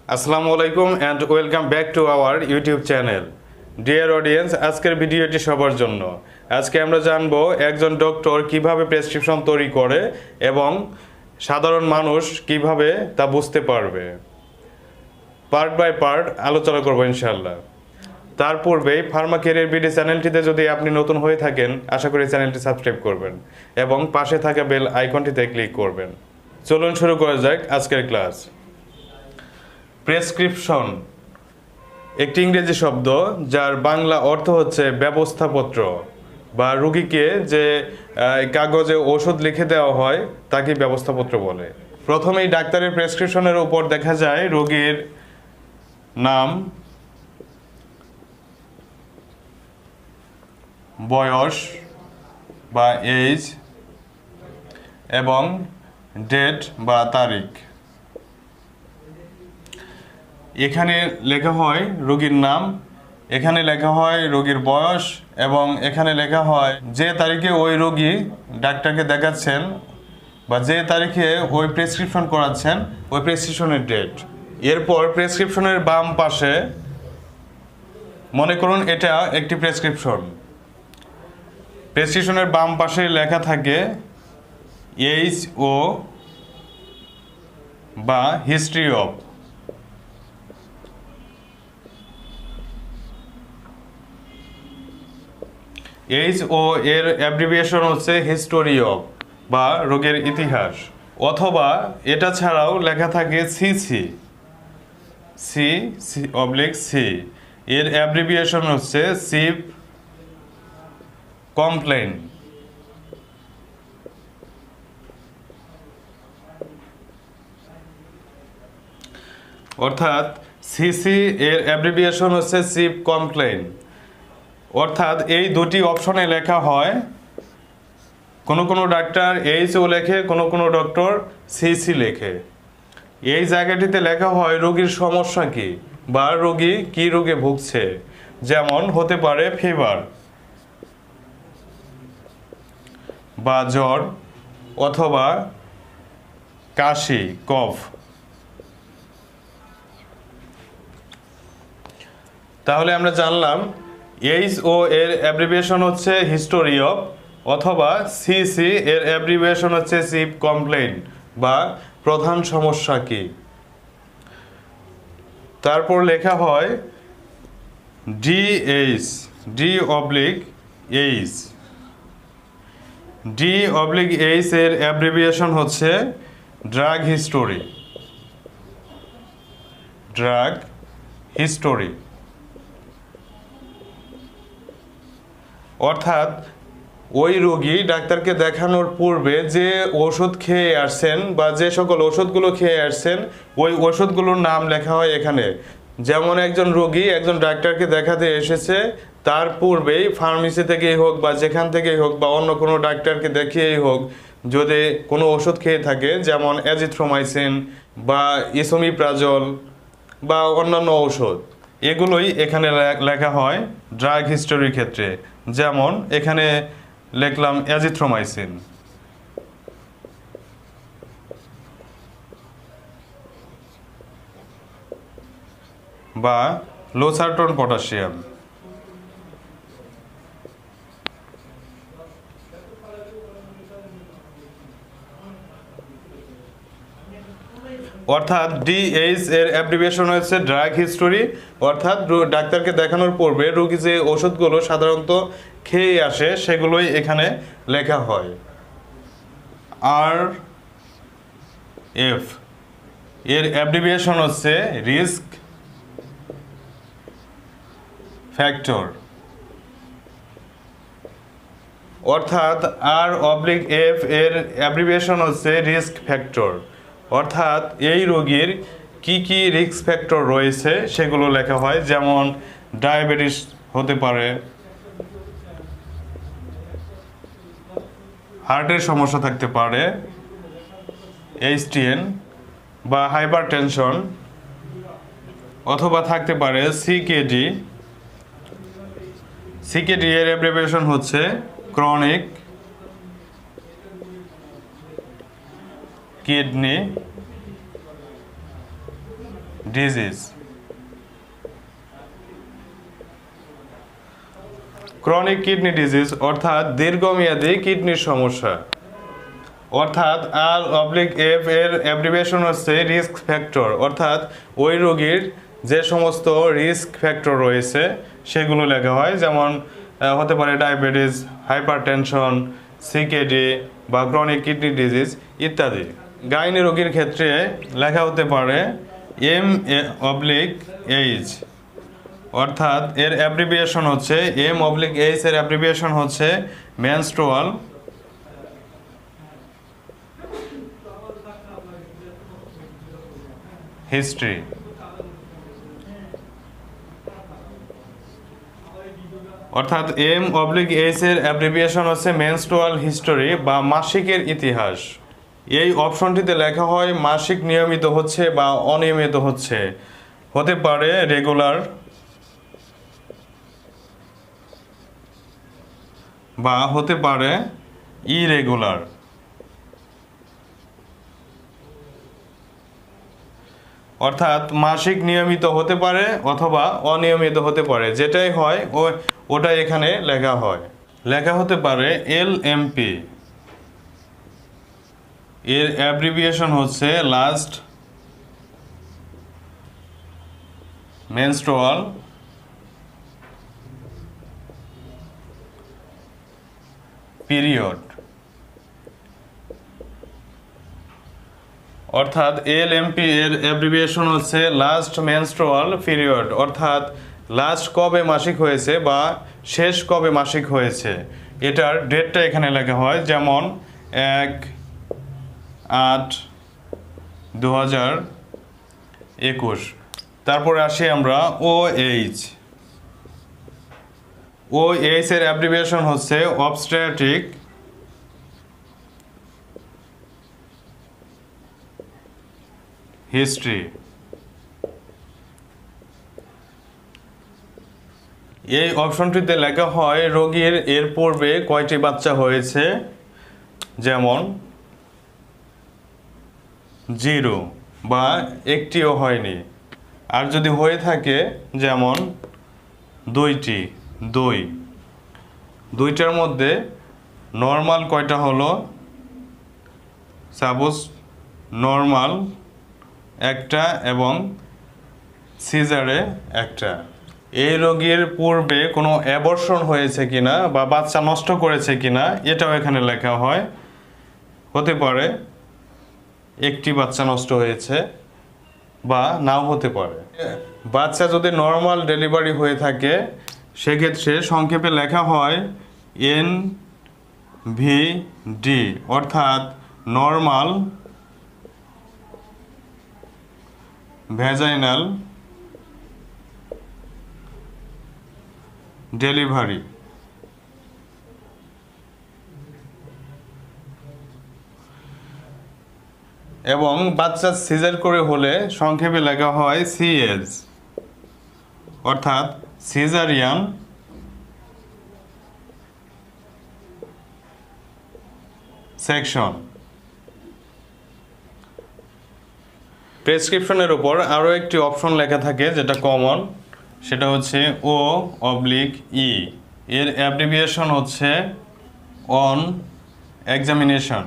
আসসালামু আলাইকুম and welcome back to our YouTube channel. Dear audience, আজকের ভিডিওটি সবার জন্য। আজকে আমরা জানবো একজন ডক্টর কিভাবে প্রেসক্রিপশন তৈরি করে এবং সাধারণ মানুষ কিভাবে তা বুঝতে পারবে। পার্ট বাই পার্ট আলোচনা করবো ইনশাআল্লাহ। তার পূর্বেই ফার্মা ক্যারিয়ার বিডি চ্যানেলটিতে যদি আপনি নতুন হয়ে থাকেন, আশা করি চ্যানেলটি সাবস্ক্রাইব করবেন এবং পাশে থাকা বেল আইকনটিতে ক্লিক করবেন। চলুন শুরু করা যাক আজকের ক্লাস। প্রেসক্রিপশন একটি ইংরেজি শব্দ যার বাংলা অর্থ হচ্ছে ব্যবস্থাপত্র বা রোগীকে যে কাগজে ওষুধ লিখে দেওয়া হয় তাকে ব্যবস্থাপত্র বলে। প্রথমেই ডাক্তারের প্রেসক্রিপশনের উপর দেখা যায় রোগীর নাম, বয়স বা এজ এবং ডেট বা তারিখ। এখানে লেখা হয় রোগীর নাম, এখানে লেখা হয় রোগীর বয়স এবং এখানে লেখা হয় যে তারিখে ওই রোগী ডাক্তারকে দেখাচ্ছেন বা যে তারিখে ওই প্রেসক্রিপশন করাচ্ছেন ওই প্রেসক্রিপশনের ডেট। এরপর প্রেসক্রিপশনের বাম পাশে মনে করুন এটা একটি প্রেসক্রিপশন। প্রেসক্রিপশনের বাম পাশে লেখা থাকে এইচও বা হিস্ট্রি অফ। এইচও এর অ্যাব্রিভিয়েশন হচ্ছে হিস্টোরি অফ বা রোগের ইতিহাস, অথবা এটা ছাড়াও লেখা থাকে সিসি, সি এর অ্যাব্রিভিয়েশন হচ্ছে সিপ কমপ্লেন। অর্থাৎ সিসি এর অ্যাব্রিভিয়েশন হচ্ছে সিপ কমপ্লেন। অর্থাৎ এই দুটি অপশনে লেখা হয়, কোনো ডাক্তার এইচও লেখে, কোনো ডক্টর সিসি লেখে। এই জায়গাটিতে লেখা হয় রোগীর সমস্যা কি বা রোগী কি রোগে ভুগছে, যেমন হতে পারে ফিভার বা জ্বর অথবা কাশি, কফ। তাহলে আমরা জানলাম এইচও এর অ্যাব্রিভিয়েশন হচ্ছে হিস্টোরি অফ অথবা সিসি এর অ্যাব্রিভিয়েশন হচ্ছে চিফ কমপ্লেইন বা প্রধান সমস্যা কি। তারপর লেখা হয় ডিএইচ, ডি/এইচ। ডি/এইচ এর অ্যাব্রিভিয়েশন হচ্ছে ড্রাগ হিস্টোরি। অর্থাৎ ওই রোগী ডাক্তারকে দেখানোর পূর্বে যে ওষুধ খেয়ে আসছেন বা যে সকল ওষুধগুলো খেয়ে আসছেন ওই ওষুধগুলোর নাম লেখা হয় এখানে। যেমন একজন রোগী একজন ডাক্তারকে দেখাতে এসেছে, তার পূর্বেই ফার্মেসি থেকেই হোক বা যেখান থেকেই হোক বা অন্য কোনো ডাক্তারকে দেখিয়েই হোক যদি কোনো ওষুধ খেয়ে থাকে, যেমন অ্যাজিথ্রোমাইসিন বা ইসোমিপ্রাজল বা অন্যান্য ঔষধ, এগুলোই এখানে লেখা হয় ড্রাগ হিস্টোরির ক্ষেত্রে। যেমন এখানে লিখলাম অ্যাজিথ্রোমাইসিন বা লোসার্টন পটাশিয়াম। অর্থাৎ ডিএইচ এর অ্যাব্রিভিয়েশন হচ্ছে ড্রাগ হিস্টোরি। অর্থাৎ ডাক্তারকে দেখানোর পূর্বে রোগী যে ওষুধগুলো সাধারণত খেয়ে আসে সেগুলোই এখানে লেখা হয়। আর এফ এর অ্যাব্রিভিয়েশন হচ্ছে রিস্ক ফ্যাক্টর। অর্থাৎ R/F এর অ্যাব্রিভিয়েশন হচ্ছে রিস্ক ফ্যাক্টর। অর্থাৎ এই রোগীর কি কি রিস্ক ফ্যাক্টর রয়েছে সেগুলো লেখা হয়, যেমন ডায়াবেটিস হতে পারে, হার্টের সমস্যা থাকতে পারে, HTN বা হাইপারটেনশন, অথবা থাকতে পারে সিকেডি এর অ্যাব্রিভিয়েশন হচ্ছে chronic kidney disease. Chronic kidney disease অর্থাৎ দীর্ঘমেয়াদী কিডনির সমস্যা, অর্থাৎ R/F এর অ্যাব্রিভিয়েশন হচ্ছে রিস্ক ফ্যাক্টর, অর্থাৎ ওই রোগীর যে সমস্ত রিস্ক ফ্যাক্টর রয়েছে সেগুলো লেখা হয়, যেমন হতে পারে ডায়াবেটিস, হাইপারটেনশন, সিকেডি বা ক্রনিক কিডনি ডিজিজ ইত্যাদি। গাইনি রোগীর ক্ষেত্রে লেখা হতে পারে M/H, অর্থাৎ এর অ্যাব্রিভিয়েশন হচ্ছে M/H এর অ্যাব্রিভিয়েশন হচ্ছে মেনস্ট্রুয়াল হিস্ট্রি। অর্থাৎ M/H এর অ্যাব্রিভিয়েশন হচ্ছে মেনস্ট্রুয়াল হিস্টোরি বা মাসিকের ইতিহাস। এই অপশনটিতে লেখা হয় মাসিক নিয়মিত হচ্ছে বা অনিয়মিত হচ্ছে, হতে পারে রেগুলার বা হতে পারে ইরেগুলার। অর্থাৎ মাসিক নিয়মিত হতে পারে অথবা অনিয়মিত হতে পারে, যেটাই হয় ওটাই এখানে লেখা হয়। লেখা হতে পারে LMP, এর অ্যাব্রিভিয়েশন হচ্ছে লাস্ট মেনস্ট্রুয়াল পিরিয়ড। অর্থাৎ LMP এর অ্যাব্রিভিয়েশন হচ্ছে লাস্ট মেনস্ট্রুয়াল পিরিয়ড, অর্থাৎ লাস্ট কবে মাসিক হয়েছে বা শেষ কবে মাসিক হয়েছে এটার ডেটটা এখানে লেখা হয়, যেমন 1/8/2021। তারপরে আসি আমরা OH এর অ্যাব্রিভিয়েশন হচ্ছে অবস্ট্রেটিক হিস্ট্রি। এই অপশনটিতে লেখা হয় রোগীর এর পূর্বে কয়টি বাচ্চা হয়েছে, যেমন 0 বা একটিও হয়নি, আর যদি হয়ে থাকে যেমন 2টার মধ্যে নর্মাল কয়টা হলো, সাপোজ নর্মাল একটা এবং সিজারে একটা। এই রোগীর পূর্বে কোনো অ্যাবর্শন হয়েছে কিনা বা বাচ্চা নষ্ট করেছে কিনা এটাও এখানে লেখা হয়, হতে পারে একটি বাচ্চা নষ্ট হয়েছে বা নাও হতে পারে। বাচ্চা যদি নর্মাল ডেলিভারি হয়ে থাকে সেক্ষেত্রে সংক্ষেপে লেখা হয় NVD, অর্থাৎ নর্মাল ভ্যাজাইনাল ডেলিভারি। এবং বাচ্চা সিজার করে হলে সংক্ষেপে লেখা হয় CS, অর্থাৎ সিজারিয়ান সেকশন। প্রেসক্রিপশনের উপর আরও একটি অপশন লেখা থাকে যেটা কমন, সেটা হচ্ছে O/E, এর অ্যাব্রিভিয়েশন হচ্ছে অন এক্সামিনেশন।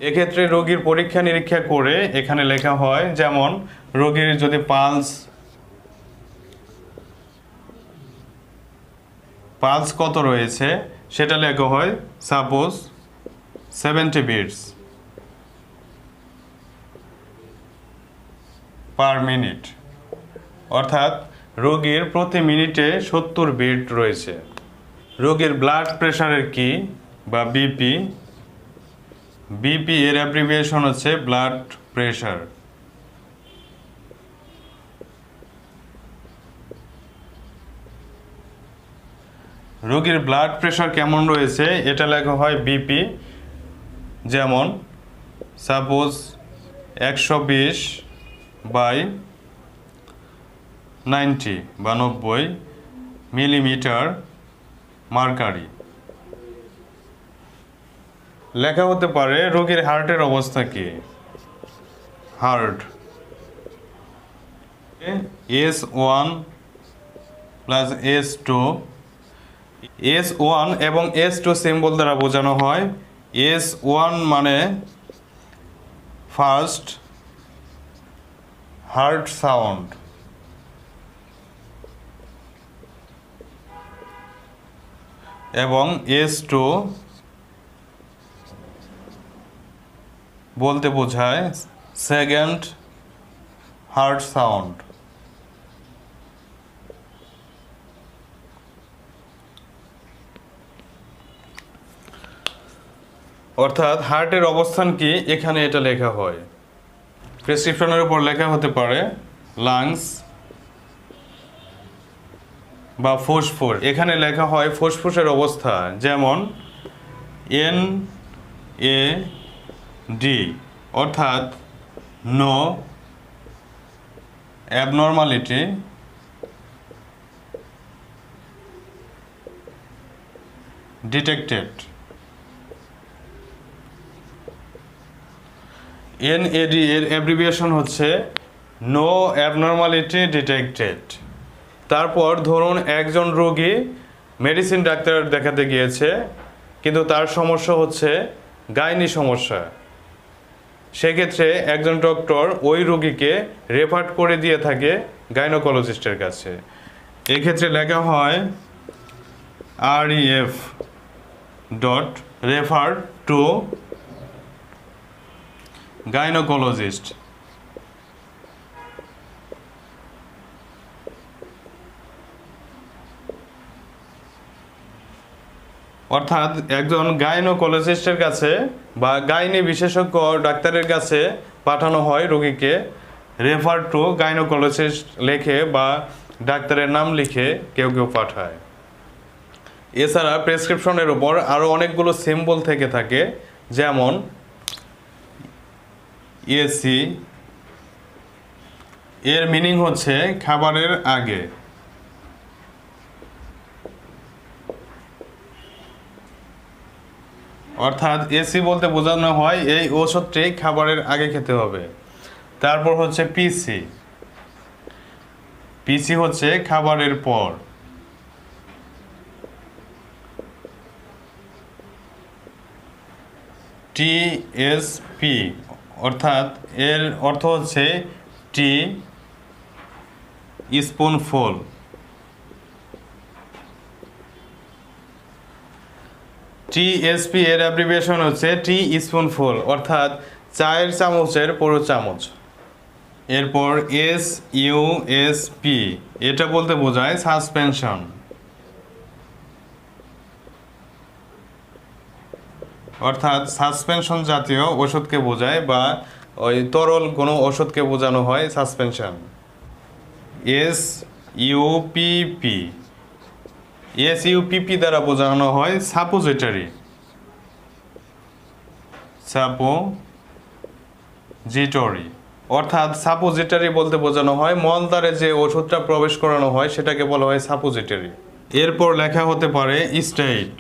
এক্ষেত্রে রোগীর পরীক্ষা নিরীক্ষা করে এখানে লেখা হয়, যেমন রোগীর যদি পালস কত রয়েছে সেটা লেখা হয়, সাপোজ 70 beats পার মিনিট, অর্থাৎ রোগীর প্রতি মিনিটে 70 বিট রয়েছে। রোগীর ব্লাড প্রেশারের কি বা বিপি এর অ্যাব্রিভিয়েশন হচ্ছে ব্লাড প্রেশার। রোগীর ব্লাড প্রেশার কেমন রয়েছে এটা লেখা হয় বিপি, যেমন সাপোজ 120/90 বা 90 মিলিমিটার মার্কারি। লেখা হতে পারে রোগীর হার্টের অবস্থা কি। Heart S1 plus S2, S1 এবং S2 সিম্বল দ্বারা বোঝানো হয়। S1 মানে ফার্স্ট হার্ট সাউন্ড, এবং S2 বলতে বোঝায় সেকেন্ড হার্ট সাউন্ড। অর্থাৎ হার্টের অবস্থান কি এখানে এটা লেখা হয়। প্রেসক্রিপশনের উপর লেখা হতে পারে লাংস বা ফুসফুস, এখানে লেখা হয় ফুসফুসের অবস্থা, যেমন NAD, অর্থাৎ নো অ্যাবনর্মালিটি ডিটেক্টেড। NAD এর অ্যাব্রিভিয়েশন হচ্ছে নো অ্যাবনর্মালিটি ডিটেক্টেড। তারপর ধরুন একজন রোগী মেডিসিন ডাক্তার দেখাতে গিয়েছে, কিন্তু তার সমস্যা হচ্ছে গাইনি সমস্যা। সেক্ষেত্রে একজন ডক্টর ওই রোগীকে রেফার করে দিয়ে থাকে গাইনোকোলজিস্টের কাছে। এক্ষেত্রে লেখা হয় REF dot refer to gynaecologist. অর্থাৎ একজন গাইনোকোলজিস্টের কাছে বা গাইনি বিশেষজ্ঞ ডাক্তারের কাছে পাঠানো হয় রোগীকে, রেফার টু গাইনোকোলজিস্ট লেখে বা ডাক্তারের নাম লিখে কেউ কেউ পাঠায়। এছাড়া প্রেসক্রিপশনের উপর আরও অনেকগুলো সিম্বল থেকে থাকে, যেমন AC, এর মিনিং হচ্ছে খাবারের আগে। অর্থাৎ AC বলতে বোঝানো হয় এই ওষুধটি খাবারের আগে খেতে হবে। তারপর হচ্ছে PC হচ্ছে খাবারের পর। TSP অর্থাৎ এর অর্থ হচ্ছে টি স্পুনফুল। TSP এর অ্যাব্রিভিয়েশন হচ্ছে টি স্পুনফুল, অর্থাৎ চায়ের চামচের পুরো চামচ। এরপর SUSP, এটা বলতে বোঝায় সাসপেনশন। অর্থাৎ সাসপেনশন জাতীয় ওষুধকে বোঝায়, বা ওই তরল কোনো ওষুধকে বোঝানো হয় সাসপেনশন। SUPP দ্বারা বোঝানো হয় সাপোজিটরি। অর্থাৎ সাপোজিটরি বলতে বোঝানো হয় মলদ্বারে যে ওষুধটা প্রবেশ করানো হয় সেটাকে বলা হয় সাপোজিটরি। এরপর লেখা হতে পারে স্টেট,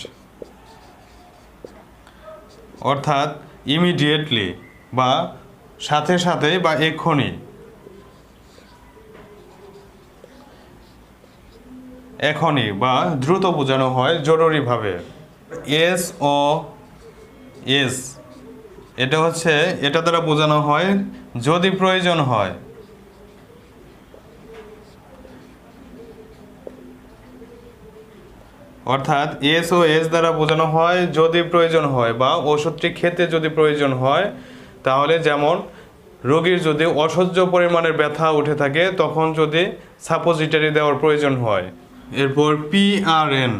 অর্থাৎ ইমিডিয়েটলি বা সাথে সাথে বা এক্ষুনি। এখনই বা দ্রুত বোঝানো হয় জরুরিভাবে। SOS, এটা দ্বারা বোঝানো হয় যদি প্রয়োজন হয়। অর্থাৎ SOS দ্বারা বোঝানো হয় যদি প্রয়োজন হয় বা ওষুধটি খেতে যদি প্রয়োজন হয়, তাহলে যেমন রোগীর যদি অসহ্য পরিমাণের ব্যথা উঠে থাকে তখন যদি সাপোজিটরি দেওয়ার প্রয়োজন হয়। এরপর PRN,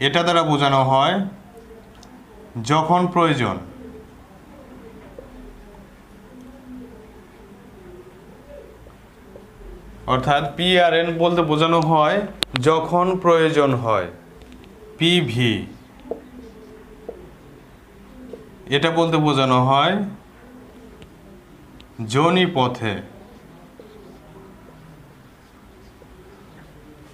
এটা দ্বারা বোঝানো হয় যখন প্রয়োজন। অর্থাৎ PRN বলতে বোঝানো হয় যখন প্রয়োজন হয়। PV, এটা বলতে বোঝানো হয় যোনি পথে।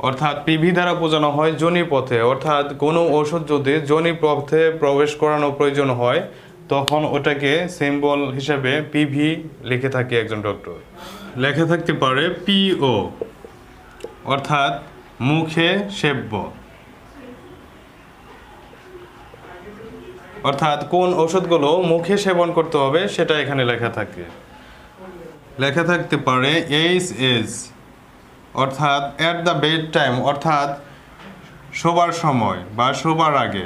অর্থাৎ পিভি দ্বারা বোঝানো হয় যোনি পথে, অর্থাৎ কোনো ওষুধ যদি যোনি পথে প্রবেশ করানো প্রয়োজন হয় তখন ওটাকে সিম্বল হিসেবে পিভি লিখে থাকে একজন ডক্টর। লেখা থাকতে পারে পিও, অর্থাৎ মুখে সেব্য, অর্থাৎ কোন ওষুধগুলো মুখে সেবন করতে হবে সেটা এখানে লেখা থাকে। লেখা থাকতে পারে এইচ, অর্থাৎ অ্যাট দ্য বেড টাইম, অর্থাৎ শোবার সময় বা শোবার আগে।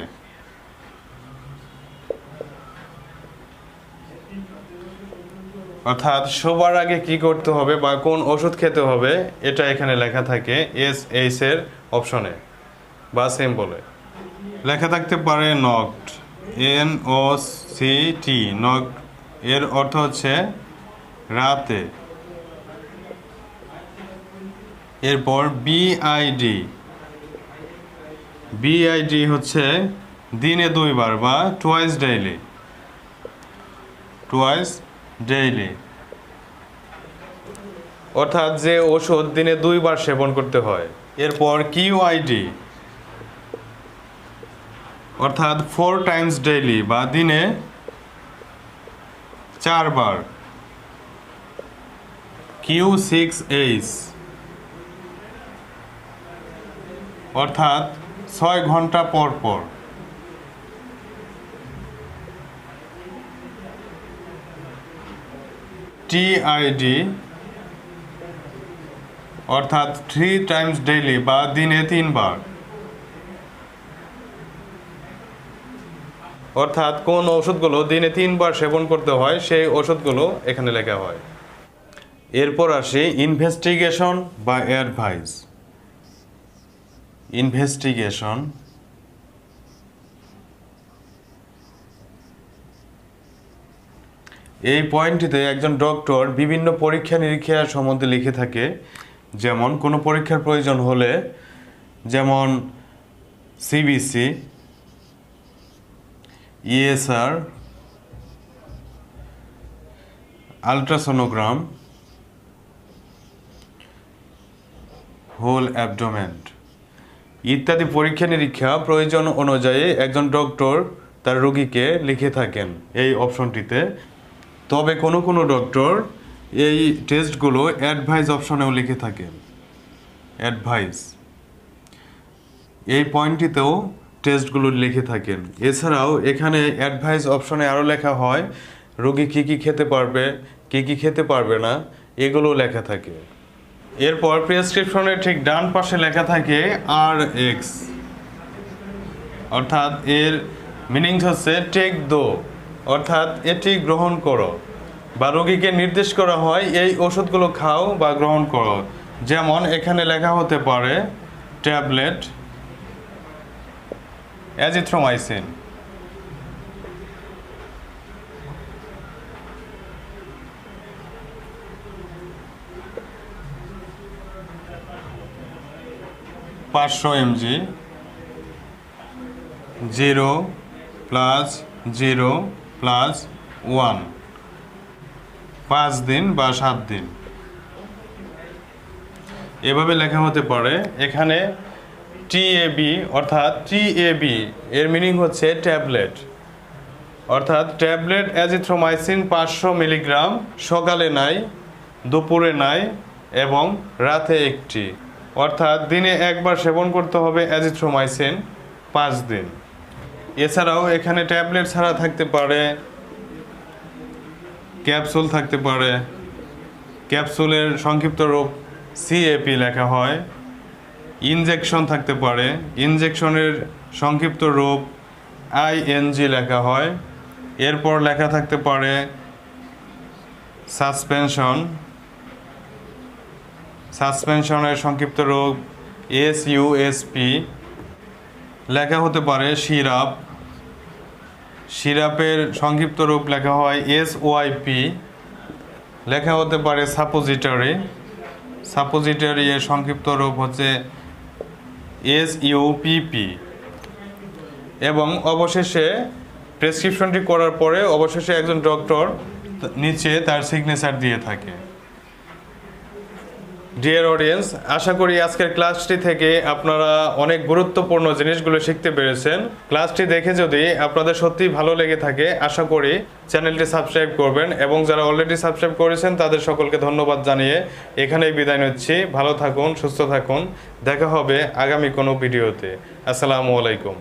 অর্থাৎ শোবার আগে কি করতে হবে বা কোন ওষুধ খেতে হবে এটা এখানে লেখা থাকে এইচ এর অপশনে বা সিম্বলে। লেখা থাকতে পারে নকড, NOCT, নকড এর অর্থ হচ্ছে রাতে। এরপর বিআইডি হচ্ছে দিনে 2 বার বা টুয়াইস ডেইলি, অর্থাৎ যে ওষুধ দিনে 2 বার সেবন করতে হয়। এরপর কিউআইডি, অর্থাৎ 4 টাইমস ডেইলি বা দিনে 4 বার। Q6H, অর্থাৎ 6 ঘন্টা পর পর। TID, অর্থাৎ 3 টাইমস ডেইলি বা দিনে 3 বার, অর্থাৎ কোন ওষুধগুলো দিনে 3 বার সেবন করতে হয় সেই ওষুধগুলো এখানে লেখা হয়। এরপর আসে ইনভেস্টিগেশন বা অ্যাডভাইস। ইনভেস্টিগেশন, এই পয়েন্টটিতে একজন ডক্টর বিভিন্ন পরীক্ষা নিরীক্ষার সম্বন্ধে লিখে থাকে। যেমন কোনো পরীক্ষার প্রয়োজন হলে, যেমন CBC, ESR, ultrasonogram, whole abdomen ইত্যাদি পরীক্ষা নিরীক্ষা প্রয়োজন অনুযায়ী একজন ডক্টর তার রোগীকে লিখে থাকেন এই অপশনটিতে। তবে কোনো কোনো ডক্টর এই টেস্টগুলো অ্যাডভাইস অপশনেও লিখে থাকেন। অ্যাডভাইস, এই পয়েন্টটিতেও টেস্টগুলো লিখে থাকেন। এছাড়াও এখানে অ্যাডভাইস অপশনে আরও লেখা হয় রোগী কী কী খেতে পারবে, কী কী খেতে পারবে না, এগুলো লেখা থাকে। এরপর প্রেসক্রিপশনের ঠিক ডান পাশে লেখা থাকে RX, অর্থাৎ এর মিনিং হচ্ছে টেক দো, অর্থাৎ এটি গ্রহণ করো, বা রোগীকে নির্দেশ করা হয় এই ওষুধগুলো খাও বা গ্রহণ করো। যেমন এখানে লেখা হতে পারে ট্যাবলেট অ্যাজিথ্রোমাইসিন, পাঁচশো mg, 0+0+1, 5 দিন বা 7 দিন, এভাবে লেখা হতে পারে। এখানে TAB, অর্থাৎ TAB এর মিনিং হচ্ছে ট্যাবলেট, অর্থাৎ ট্যাবলেট অ্যাজিথ্রোমাইসিন 500 মিলিগ্রাম, সকালে নাই, দুপুরে নাই এবং রাতে একটি, অর্থাৎ দিনে একবার সেবন করতে হবে অ্যাজিথ্রোমাইসিন 5 দিন। এছাড়াও এখানে ট্যাবলেট ছাড়া থাকতে পারে ক্যাপসুল থাকতে পারে, ক্যাপসুলের সংক্ষিপ্ত রূপ CAP লেখা হয়। ইনজেকশন থাকতে পারে, ইনজেকশনের সংক্ষিপ্ত রূপ ING লেখা হয়। এরপর লেখা থাকতে পারে সাসপেনশন, সাসপেনশনের সংক্ষিপ্ত রূপ SUSP লেখা হতে পারে। সিরাপ, সিরাপের সংক্ষিপ্ত রূপ লেখা হয় SYP লেখা হতে পারে। সাপোজিটরি, সাপোজিটরি এর সংক্ষিপ্ত রূপ হচ্ছে SUPP। এবং অবশেষে প্রেসক্রিপশনটি করার পরে অবশেষে একজন ডক্টর নিচে তার সিগনেচার দিয়ে থাকে। ডিয়ার অডিয়েন্স, আশা করি আজকের ক্লাসটি থেকে আপনারা অনেক গুরুত্বপূর্ণ জিনিসগুলো শিখতে পেরেছেন। ক্লাসটি দেখে যদি আপনাদের সত্যিই ভালো লেগে থাকে, আশা করি চ্যানেলটি সাবস্ক্রাইব করবেন এবং যারা অলরেডি সাবস্ক্রাইব করেছেন তাদের সকলকে ধন্যবাদ জানিয়ে এখানেই বিদায় নিচ্ছি। ভালো থাকুন, সুস্থ থাকুন, দেখা হবে আগামী কোনো ভিডিওতে। আসসালামু আলাইকুম।